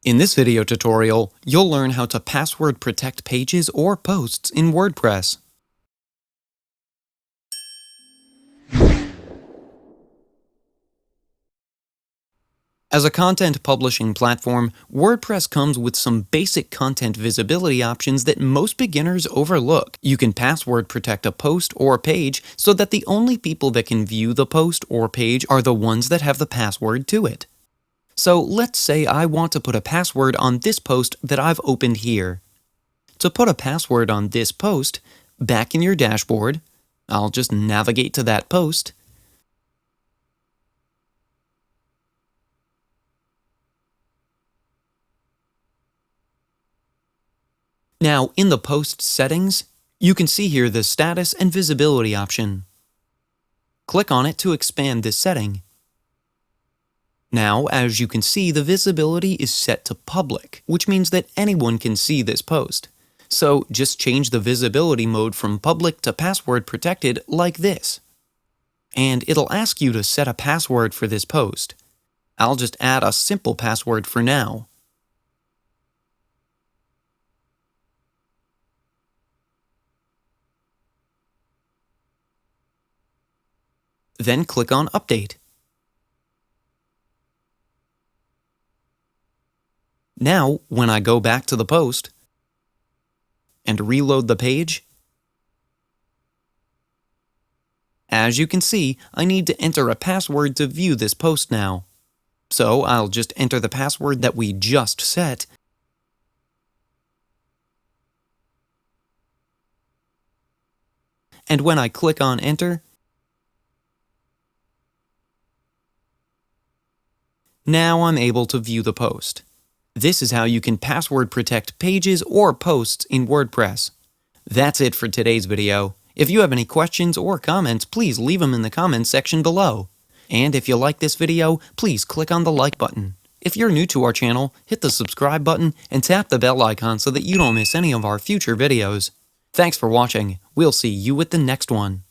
In this video tutorial, you'll learn how to password protect pages or posts in WordPress. As a content publishing platform, WordPress comes with some basic content visibility options that most beginners overlook. You can password protect a post or page so that the only people that can view the post or page are the ones that have the password to it. So let's say I want to put a password on this post that I've opened here. To put a password on this post, back in your dashboard, I'll just navigate to that post. Now, in the post settings, you can see here the status and visibility option. Click on it to expand this setting. Now, as you can see, the visibility is set to public, which means that anyone can see this post. So just change the visibility mode from public to password protected like this. And it'll ask you to set a password for this post. I'll just add a simple password for now. Then click on Update. Now, when I go back to the post and reload the page, as you can see, I need to enter a password to view this post now. So I'll just enter the password that we just set. And when I click on Enter, now I'm able to view the post. This is how you can password protect pages or posts in WordPress. That's it for today's video. If you have any questions or comments, please leave them in the comments section below. And if you like this video, please click on the like button. If you're new to our channel, hit the subscribe button and tap the bell icon so that you don't miss any of our future videos. Thanks for watching. We'll see you with the next one.